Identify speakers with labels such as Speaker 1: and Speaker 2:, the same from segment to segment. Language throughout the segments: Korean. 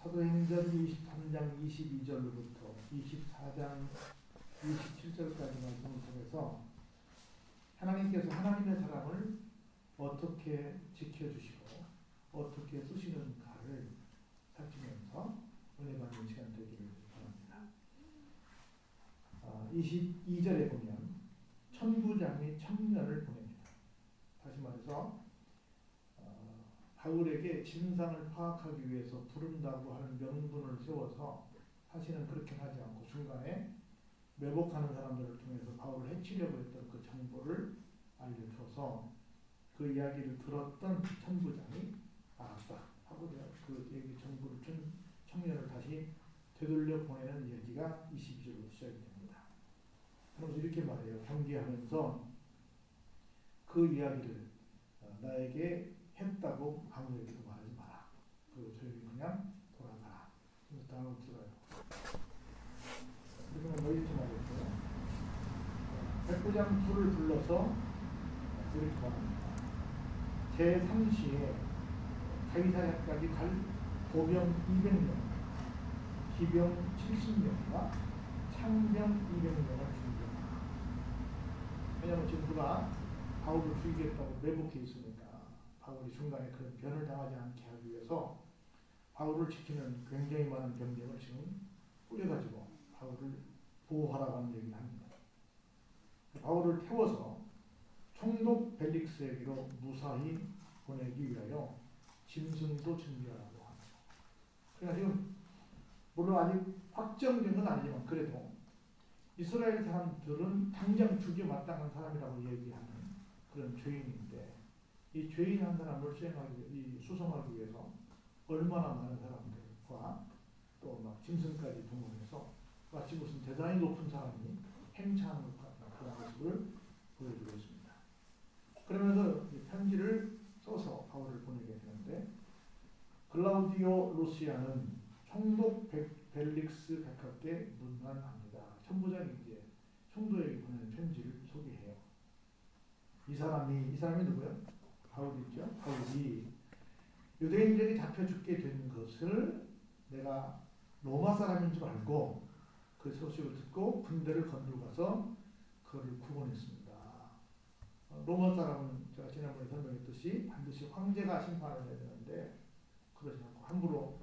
Speaker 1: 사도행전 23장 22절로부터 24장 27절까지 말씀을 통해서 하나님께서 하나님의 사람을 어떻게 지켜주시고 어떻게 쓰시는가를 살피면서 은혜 받는 시간 되기를 바랍니다. 22절에 보면 천부장이 청년을 보냅니다. 다시 말해서 바울에게 진상을 파악하기 위해서 부른다고 하는 명분을 세워서 사실은 그렇게 하지 않고 중간에 매복하는 사람들을 통해서 바울을 해치려고 했던 그 정보를 알려줘서 그 이야기를 들었던 천부장이 알았다 하고 그 얘기 정보를 준 청년을 다시 되돌려 보내는 이야기가 22절로 시작이 됩니다. 그러면서 이렇게 말해요. 경계하면서 그 이야기를 나에게 했다고 아무에게도 말하지 마라. 그리고 조용히 그냥 돌아가라. 그래서 다음으로 들어요. 그러면 뭐 이렇게 말했어요. 백부장 둘을 불러서 이렇게 말합니다. 제3시에 가이사랴까지 갈 보병 200명, 기병 70명과 창병 200명을 준비하라. 왜냐하면 지금 누가 바울을 죽이겠다고 매복해 있으니까 바울이 중간에 그런 변을 당하지 않게 하기 위해서 바울을 지키는 굉장히 많은 병력을 지금 뿌려가지고 바울을 보호하라고 하는 얘기를 합니다. 바울을 태워서 총독 벨릭스에게로 무사히 보내기 위하여 짐승도 준비하라고 합니다. 그러니까 지금 물론 아직 확정된 건 아니지만 그래도 이스라엘 사람들은 당장 죽여 마땅한 사람이라고 얘기하는 그런 죄인인데 이 죄인 한 사람을 수송하기 위해서 얼마나 많은 사람들과 또 막 짐승까지 동원해서 마치 무슨 대단히 높은 사람이 행차하는 것 같은 그런 모습을 보여주고 있습니다. 그러면서 편지를 써서 바울을 보내게 되는데 글라우디오 루시아는 총독 벨릭스 백합께 문안합니다. 천부장이 이제 총독에게 보내는 편지를 소개해요. 이 사람이 누구요? 바울이죠. 바울이 유대인들에게 잡혀 죽게 된 것을 내가 로마 사람인 줄 알고 그 소식을 듣고 군대를 건너가서 그를 구원했습니다. 로마 사람은 제가 지난번에 설명했듯이 반드시 황제가 심판을 해야 되는데 그러지 않고 함부로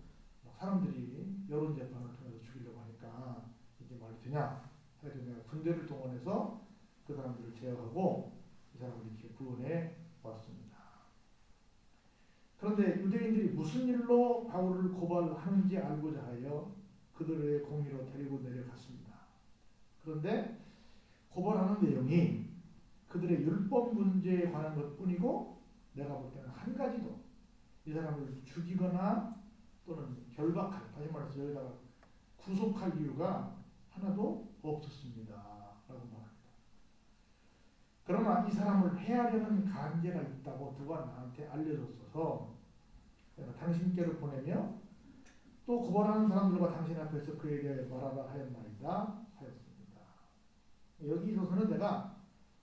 Speaker 1: 사람들이 여론 재판을 통해서 죽이려고 하니까 이게 말이 되냐? 그래서 내가 군대를 동원해서 그 사람들을 제어하고 이 사람을 이렇게 구원해 왔습니다. 그런데 유대인들이 무슨 일로 바울을 고발하는지 알고자 하여 그들의 공의로 데리고 내려갔습니다. 그런데 고발하는 내용이 그들의 율법 문제에 관한 것뿐이고 내가 볼 때는 한 가지도 이 사람을 죽이거나 또는 결박할, 다시 말해서 여기다가 구속할 이유가 하나도 없었습니다. 라고 말합니다. 그러나 이 사람을 해하려는 간계가 있다고 누가 나한테 알려줬어서 내가 당신께로 보내며 또 고발하는 사람들과 당신 앞에서 그에게 말하라 하였나이다 하였습니다. 여기 있어서는 내가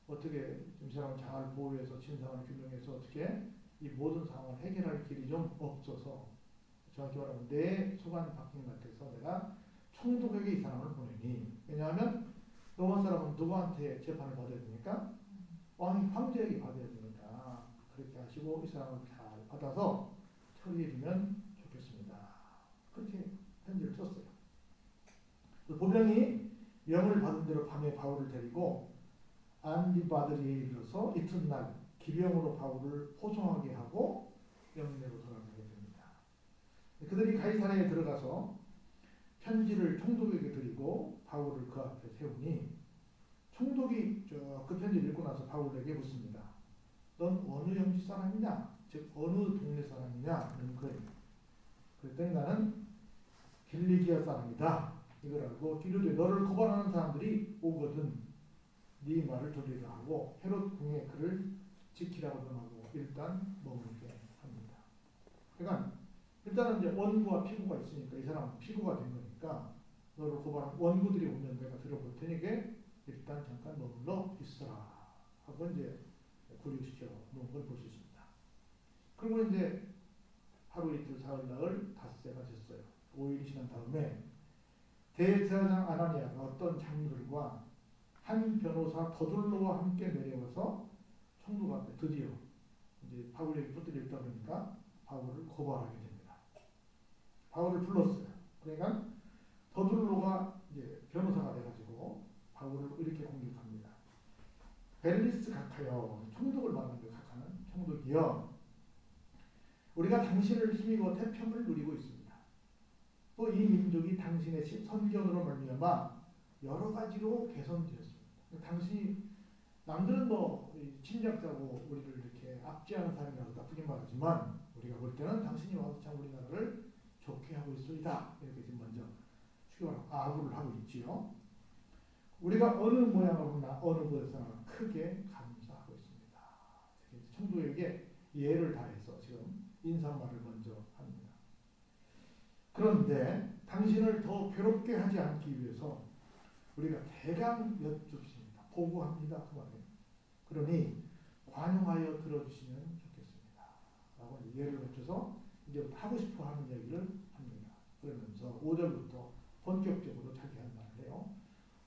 Speaker 1: 어떻게 이 사람을 잘 보호해서 진상을 규명해서 어떻게 이 모든 상황을 해결할 길이 좀 없어서 정확히 말하면 내 소관이 바뀐 것 같아서 내가 총독에게 이 사람을 보내니 왜냐하면 로마 사람은 누구한테 재판을 받아야 되니까 황제에게 받아야 되니까 그렇게 하시고 이 사람을 잘 받아서 처리해주면 좋겠습니다. 그렇게 편지를 썼어요. 보병이 명을 받은 대로 밤에 바울을 데리고 안디바드리에 이르러서 이튿날 기병으로 바울을 포송하게 하고 영내로 돌아가게 됩니다. 그들이 가이사랴에 들어가서 편지를 총독에게 드리고 바울을 그 앞에 세우니 총독이 그 편지를 읽고 나서 바울에게 묻습니다. 넌 어느 영지 사람이냐? 즉 어느 동네 사람이냐? 그런 거예요. 그랬더니 나는 길리기아 사람이다. 이걸 알고 이르되 너를 고발하는 사람들이 오거든 네 말을 들으려 하고 헤롯 궁에 그를 지키라고 전하고 일단 머물게 합니다. 그러니까 일단은 이제 원고와 피고가 있으니까 이 사람은 피고가 된 거니까 너를 고발한 원고들이 오면 내가 들어볼 테니까 일단 잠깐 머물러 있어라 하고 이제 구류시켜 놓은 걸 볼 수 있습니다. 그리고 이제 하루 이틀 사흘 나흘 닷새가 됐어요. 5일이 지난 다음에 대제사장 아나니아가 어떤 장로들과 한 변호사 더둘로와 함께 내려와서 총독 앞에 드디어 이제 바울에게 붙들려 있다 보니까 바울을 고발하게 됩니다. 바울을 불렀어요. 그러니까 더둘로가 이제 변호사가 돼가지고 바울을 이렇게 공격합니다. 벨리스 각하여, 총독을 말하는 거 각하는 총독이여, 우리가 당신을 힘입어 태평을 누리고 있습니다. 또 이 민족이 당신의 선견으로 말미암아 여러 가지로 개선되었습니다. 당신이 남들은 뭐 침략자고 우리를 이렇게 압제하는 사람이라고 나쁘게 말하지만 우리가 볼 때는 당신이 와서 참 우리나라를 좋게 하고 있습니다. 이렇게 지금 먼저 아부를 하고 있지요. 우리가 어느 모양으로나 어느 곳에서나 크게 감사하고 있습니다. 총독에게 예를 다해서 지금 인사말을 먼저 합니다. 그런데 당신을 더 괴롭게 하지 않기 위해서 우리가 대강 여쭙습니다. 보고합니다. 그 말이에요. 그러니 관용하여 들어주시면 좋겠습니다. 라고 예를 갖춰서 이제 하고 싶어 하는 얘기를 합니다. 그러면서 5절부터 본격적으로 자기 한 말을 해요.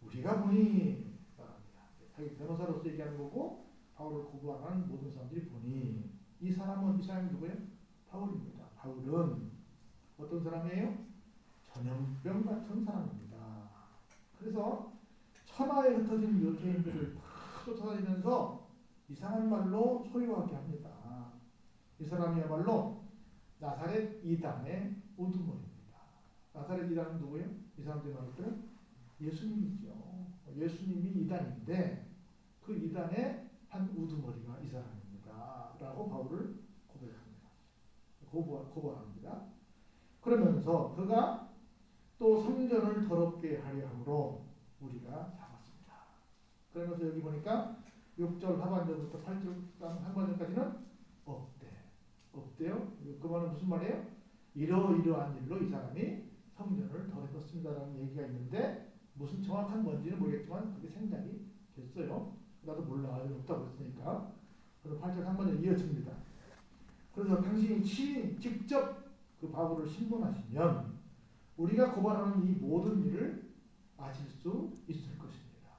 Speaker 1: 우리가 보니, 자기 변호사로서 얘기하는 거고 바울을 고발하는 모든 사람들이 보니 이 사람이 누구예요? 바울입니다. 바울은 어떤 사람이에요? 전염병 같은 사람입니다. 그래서 천하에 흩어진 유대인들을 다 쫓아다니면서 이상한 말로 소유하게 합니다. 이 사람이야말로 나사렛 이단의 우두머리입니다. 나사렛 이단은 누구예요? 이 사람들이 말할 예수님이죠. 예수님이 이단인데 그 이단의 한 우두머리가 이 사람입니다. 라고 바울을 고백합니다. 고발합니다. 그러면서 그가 또 성전을 더럽게 하려 함으로 우리가 잡았습니다. 그러면서 여기 보니까 6절 하반절부터 8절 하반절까지는 없대요. 그 말은 무슨 말이에요? 이러이러한 일로 이 사람이 성전을 더럽혔습니다라는 얘기가 있는데 무슨 정확한 뭔지는 모르겠지만 그게 생략이 됐어요. 나도 몰라. 없다고 했으니까. 그래서 8절 한번에 이어집니다. 그래서 당신이 직접 그 바울을 신문하시면 우리가 고발하는 이 모든 일을 아실 수 있을 것입니다.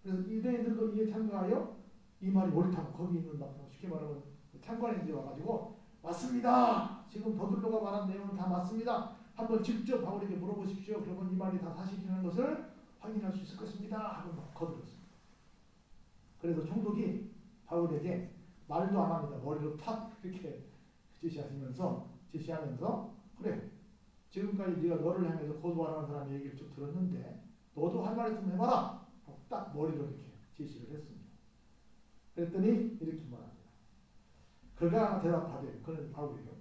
Speaker 1: 그래서 유대인들도 이에 참가하여 이 말이 옳다고 거기 있는 쉽게 말하면 참관인들이 와가지고 맞습니다. 지금 더둘로가 말한 내용은 다 맞습니다. 한번 직접 바울에게 물어보십시오. 그러면 이 말이 다 사실이라는 것을 확인할 수 있을 것입니다. 하고 막 거들었습니다. 그래서 총독이 바울에게 말도 안 합니다. 머리로 탁 이렇게 제시하면서 그래. 지금까지 네가 너를 향해서 고소하는 사람 얘기를 쭉 들었는데 너도 할 말 있으면 해봐라. 하고 딱 머리로 이렇게 제시를 했습니다. 그랬더니 이렇게 말합니다. 그가 대답하되, 그는 바울이요.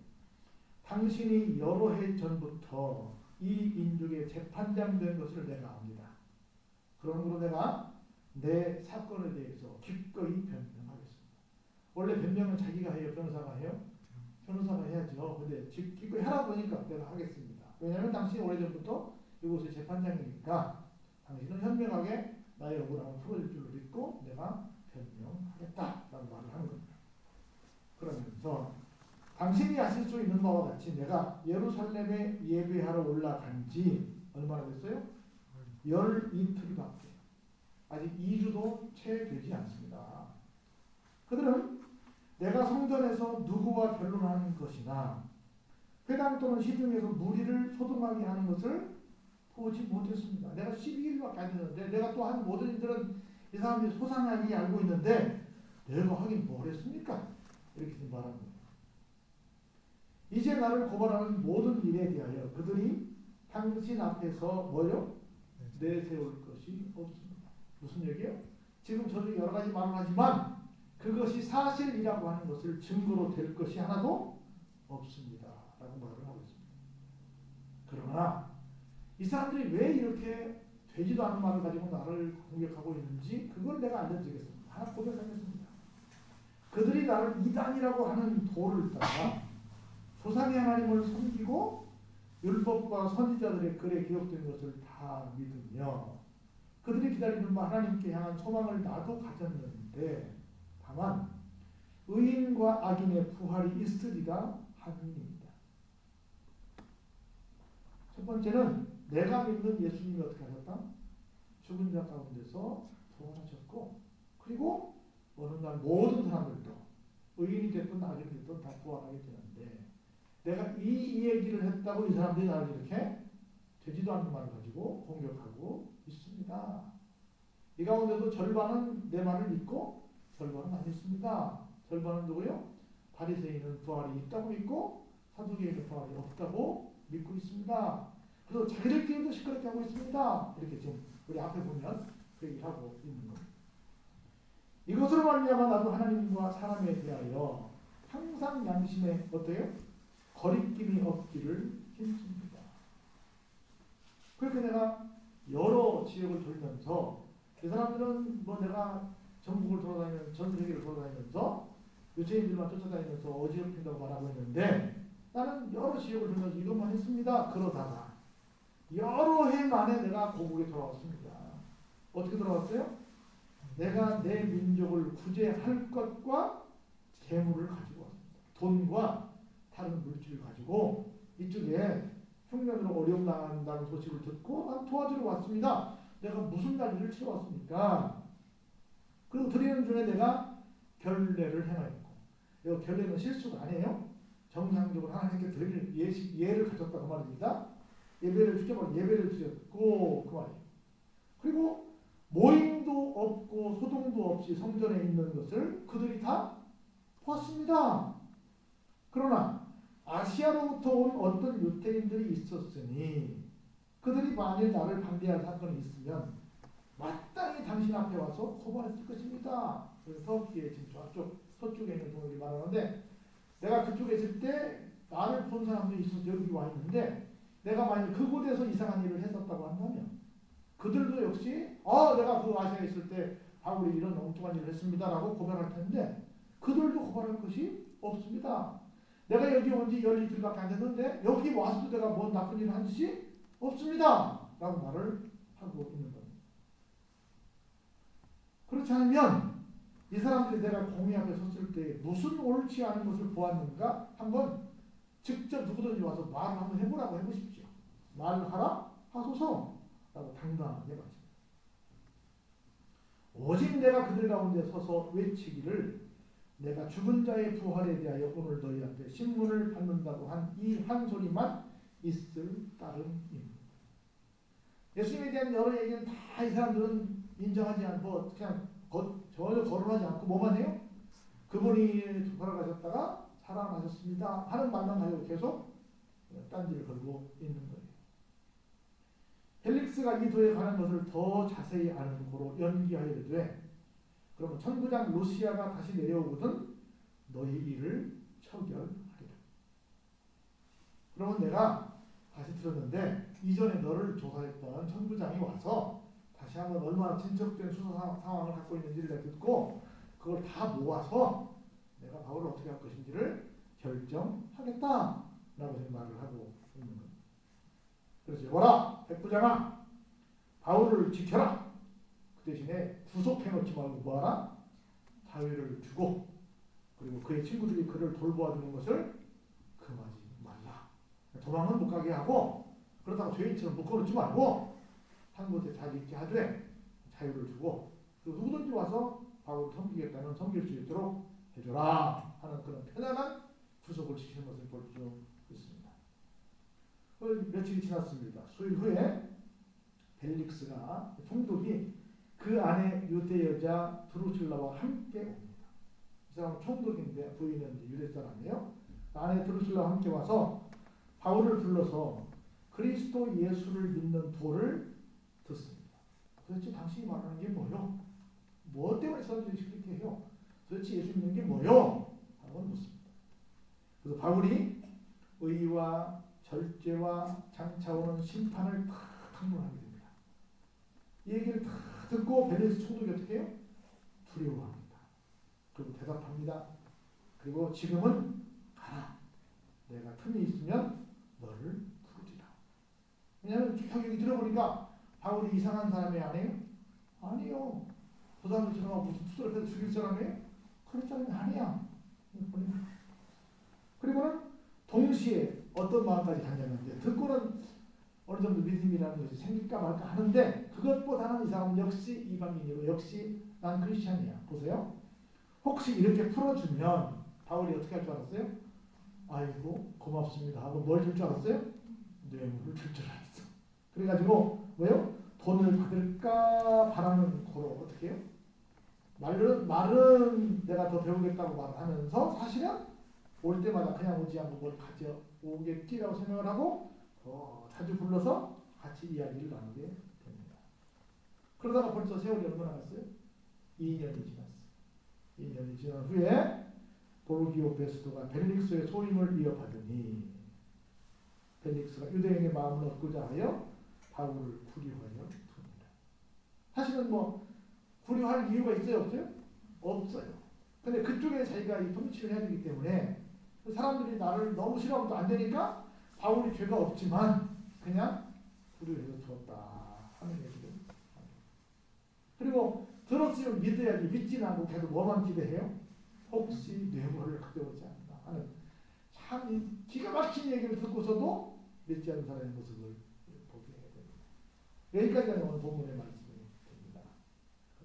Speaker 1: 당신이 여러 해 전부터 이 민족의 재판장 된 것을 내가 압니다. 그러므로 내가 내 사건에 대해서 기꺼이 변명하겠습니다. 원래 변명은 자기가 해요? 변호사가 해요? 변호사가 해야죠. 근데 기꺼이 하라 보니까 내가 하겠습니다. 왜냐하면 당신이 오래전부터 이곳의 재판장이니까 당신은 현명하게 나의 억울함을 풀어줄 줄로 믿고 내가 변명하겠다라는 말을 하는 겁니다. 그러면서 당신이 아실 수 있는 바와 같이 내가 예루살렘에 예배하러 올라간 지 얼마나 됐어요? 12이틀밖에 아직 2주도 채 되지 않습니다. 그들은 내가 성전에서 누구와 변론하는 것이나 회당 또는 시중에서 무리를 소동하게 하는 것을 보지 못했습니다. 내가 12일밖에 안 됐는데 내가 또 한 모든 이들은 이 사람들이 소상하게 알고 있는데 내가 하긴 뭘 했습니까? 이렇게 말합니다. 이제 나를 고발하는 모든 일에 대하여 그들이 당신 앞에서 뭐요? 내세울 것이 없습니다. 무슨 얘기예요? 지금 저도 여러 가지 말을 하지만 그것이 사실이라고 하는 것을 증거로 될 것이 하나도 없습니다. 라고 말을 하고 있습니다. 그러나 이 사람들이 왜 이렇게 되지도 않은 말을 가지고 나를 공격하고 있는지 그걸 내가 알려드리겠습니다. 하나 고백하겠습니다. 그들이 나를 이단이라고 하는 도를 따라 조상의 하나님을 섬기고 율법과 선지자들의 글에 기록된 것을 다 믿으며 그들이 기다리는 하나님께 향한 소망을 나도 가졌는데 다만 의인과 악인의 부활이 있으리라 함입니다. 첫 번째는 내가 믿는 예수님이 어떻게 하셨다? 죽은 자 가운데서 부활하셨고, 그리고 어느 날 모든 사람들도 의인이 됐든 악인이 됐든 다 부활하게 되는데, 내가 이 얘기를 했다고 이 사람들이 나를 이렇게 되지도 않는 말을 가지고 공격하고 있습니다. 이 가운데도 절반은 내 말을 믿고 절반은 안 믿습니다. 절반은 누구요? 바리새인은 부활이 있다고 믿고 사두개인은 부활이 없다고 믿고 있습니다. 그래서 자기들끼리도 시끄럽게 하고 있습니다. 이렇게 지금 우리 앞에 보면 그 얘기를 하고 있는 겁니다. 이것으로 말미암아 나도 하나님과 사람에 대하여 항상 양심에 어때요? 거리낌이 없기를 힘씁니다. 그렇게 내가 여러 지역을 돌면서 이 사람들은 뭐 내가 전국을 돌아다니면서 전 세계를 돌아다니면서 유체인들만 쫓아다니면서 어지럽힌다고 말하고 있는데 나는 여러 지역을 돌면서 이것만 했습니다. 그러다가 여러 해 만에 내가 고국에 돌아왔습니다. 어떻게 돌아왔어요? 내가 내 민족을 구제할 것과 재물을 가지고 왔습니다. 돈과 다른 물질을 가지고 이쪽에 흉년으로 어려움 당한다는 소식을 듣고 난 도와주러 왔습니다. 내가 무슨 난리를 치러왔습니까? 그리고 드리는 중에 내가 결례를 행하였고, 이 결례는 실수가 아니에요. 정상적으로 하나님께 드릴 예를 가졌다고 말입니다. 예배를 주제로 예배를 드렸고 그 말이에요. 그리고 모임도 없고 소동도 없이 성전에 있는 것을 그들이 다 보았습니다. 그러나 아시아로부터 온 어떤 유태인들이 있었으니 그들이 만일 나를 반대할 사건이 있으면 마땅히 당신 앞에 와서 고발했을 것입니다. 그래서 터키에 지금 저쪽 서쪽에 있는 동물이 말하는데 내가 그쪽에 있을 때 나를 본 사람들이 있어서 여기 와 있는데 내가 만약 그곳에서 이상한 일을 했었다고 한다면 그들도 역시 내가 그 아시아에 있을 때 바울이 이런 엉뚱한 일을 했습니다 라고 고발할 텐데 그들도 고발할 것이 없습니다. 내가 여기 온 지 열 이틀밖에 안 됐는데 여기 와서도 내가 뭔 나쁜 일을 한 짓이 없습니다 라고 말을 하고 있는 겁니다. 그렇지 않으면 이 사람들이 내가 공의 앞에 섰을 때 무슨 옳지 않은 것을 보았는가 한번 직접 누구든지 와서 말을 한번 해보라고 해보십시오. 말하라 하소서 라고 당당하게 말합니다. 오직 내가 그들 가운데 서서 외치기를 내가 죽은 자의 부활에 대하여 오늘 너희한테 신문을 받는다고 한 이 한 소리만 있을 따름입니다. 예수님에 대한 여러 얘기는 다 이 사람들은 인정하지 않고 그냥 전혀 거론하지 않고 뭐만 해요? 그분이 돌아가셨다가 살아나셨습니다 하는 말만 가지고 계속 딴지를 걸고 있는 거예요. 펠릭스가 이 도에 관한 것을 더 자세히 아는 고로 연기하여 이르되 그러면 천부장 루시아가 다시 내려오거든 너희 일을 처결하리라. 그러면 내가 다시 들었는데 이전에 너를 조사했던 천부장이 와서 다시 한번 얼마나 진척된 수사 상황을 갖고 있는지를 내가 듣고 그걸 다 모아서 내가 바울을 어떻게 할 것인지를 결정하겠다 라고 지금 말을 하고 있는 겁니다. 그래서 여보라 백부장아 바울을 지켜라. 그 대신에 구속해놓지 말고 뭐하라? 자유를 주고 그리고 그의 친구들이 그를 돌보아주는 것을 금하지 말라. 도망은 못 가게 하고 그렇다고 죄인처럼 묶어놓지 말고 한 곳에 잘 있게 하되 자유를 주고 그리고 누구든지 와서 바울을 섬기겠다면 섬길 수 있도록 해줘라 하는 그런 편안한 구속을 지키는 것을 볼 수 있습니다. 며칠이 지났습니다. 수일 후에 벨릭스가 총독이 그 안에 유대 여자 드루실라와 함께 옵니다. 이 사람은 총독인데 부인은 유대 사람이에요. 안에 드루실라와 함께 와서 바울을 불러서 그리스도 예수를 믿는 도를 듣습니다. 도대체 당신이 말하는 게 뭐요? 뭐 때문에 사람들이 그렇게 해요? 도대체 예수 믿는 게 뭐요? 하고 묻습니다. 그래서 바울이 의와 절제와 장차오는 심판을 다 탕론하게 됩니다. 이 얘기를 다 듣고 벨릭스 총독이 어떻게 해요? 두려워합니다. 그리고 대답합니다. 그리고 지금은 가라. 내가 틈이 있으면 너를 부르리라. 왜냐하면 쭉 얘기 들어보니까 바울이 이상한 사람이 아니에요? 아니요. 그 사람들처럼 무슨 투덜을 해서 죽일 사람이에요? 그런 사람이 아니야. 그리고는 동시에 어떤 마음까지 갔냐면 듣고는 어느 정도 믿음이라는 것이 생길까 말까 하는데 그것보다는 이 사람은 역시 이방인이고 역시 난 크리스찬이야. 보세요. 혹시 이렇게 풀어주면 바울이 어떻게 할 줄 알았어요? 아이고 고맙습니다 하고 뭘 줄 줄 알았어요? 뇌물을 줄 줄 알았어. 그래가지고 뭐요? 돈을 받을까 바라는 고로 어떻게 해요? 말은 내가 더 배우겠다고 말하면서 사실은 올 때마다 그냥 오지 않고 뭘 가져오겠지라고 생각을 하고 자주 불러서 같이 이야기를 나누게 됩니다. 그러다가 벌써 세월이 얼마나 갔어요? 2년이 지났어요. 2년이 지난 후에 보르기오 베스도가 벨릭스의 소임을 이어받으니 벨릭스가 유대인의 마음을 얻고자 하여 바울을 구류하여 둡니다. 사실은 뭐 구류할 이유가 있어요? 없어요? 없어요. 근데 그쪽에 자기가 이 통치를 해야 되기 때문에 사람들이 나를 너무 싫어하면 안 되니까 바울이 죄가 없지만 그냥 구류해서 두었다 하는 얘기죠. 그리고 들었으면 믿어야지 믿지는 않고 계속 뭐만 기대해요? 혹시 뇌물을 가져오지 않나 하는 참 기가 막힌 얘기를 듣고서도 믿지 않는 사람의 모습을 보게 됩니다. 여기까지가 오늘 본문의 말씀이 됩니다.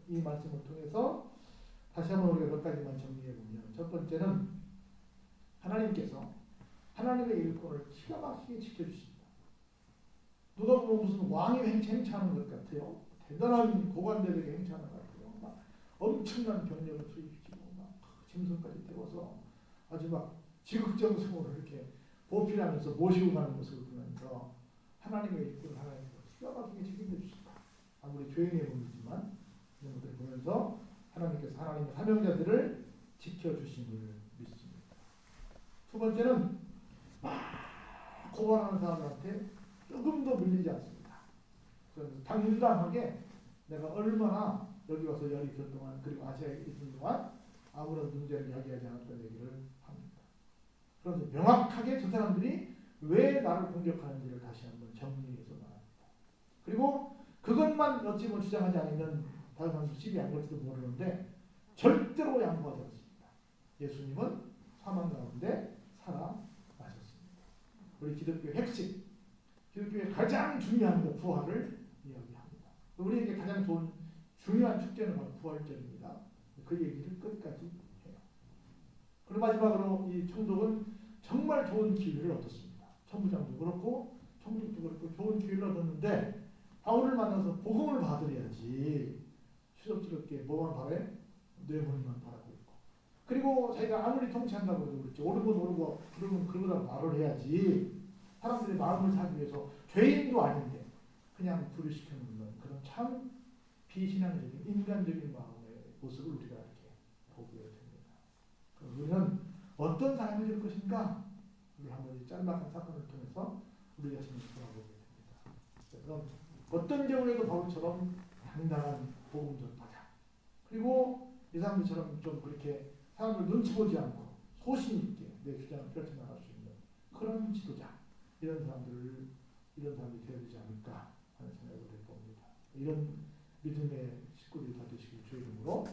Speaker 1: 이 말씀을 통해서 다시 한번 우리가 몇 가지만 정리해 보면 첫 번째는 하나님께서 하나님의 일꾼을 기가 막히게 지켜주십니다. 누가 보면 무슨 왕이 행차하는 것 같아요. 대단한 고관대들에게 행차하는 것 같아요. 막 엄청난 병력을 투입시키고 막 짐승까지 태워서 아주 막 지극정성으로 이렇게 보필하면서 모시고 가는 모습을 보면서 하나님의 일꾼을 하나님께서 기가 막히게 책임져 주신다. 아무리 죄인의 몸이지만 이런 것들을 보면서 하나님께서 하나님의 사명자들을 지켜주심을 믿습니다. 두 번째는 막 고발하는 사람들한테 조금도 밀리지 않습니다. 그래서 당당하게 내가 얼마나 여기 와서 열이 있을 동안 그리고 아시아에 있는 동안 아무런 문제를 야기하지 않았다는 얘기를 합니다. 그래서 명확하게 저 사람들이 왜 나를 공격하는지를 다시 한번 정리해서 말합니다. 그리고 그것만 어찌 뭐 주장하지 않으면 다른 사람들 시비 안 걸지도 모르는데 절대로 양보하지 않습니다. 예수님은 사망 가운데 살아나셨습니다. 우리 기독교의 핵심, 기독교의 가장 중요한 것 부활을 이야기합니다. 우리에게 가장 중요한 축제는 바로 부활절입니다. 그 얘기를 끝까지 해요. 그리고 마지막으로 이 총독은 정말 좋은 기회를 얻었습니다. 천부장도 그렇고 총독도 그렇고 좋은 기회를 얻었는데 바울을 만나서 복음을 받으려야지 수줍스럽게 뭐만 바래? 뇌물만 바라고 있고 그리고 자기가 아무리 통치한다고 해도 그렇지 옳고 오르고 그러면 그러다 말을 해야지 사람들의 마음을 사기 위해서 죄인도 아닌데 그냥 불의시켜놓는 그런 참 비신앙적인 인간적인 마음의 모습을 우리가 이렇게 보게 됩니다. 우리는 어떤 삶을 줄 것인가? 우리 한번 이 짤막한 사건을 통해서 우리 자신을 돌아보게 됩니다. 그래서 어떤 경우에도 바울처럼 당당한 복음 전파자 그리고 이 사람들처럼 좀 그렇게 사람을 눈치 보지 않고 소신 있게 내 주장을 펼쳐나갈 수 있는 그런 지도자 이런 사람들이 되어야 되지 않을까 하는 생각을 해봅니다. 이런 믿음의 식구들이 다 되시길 주의 이름으로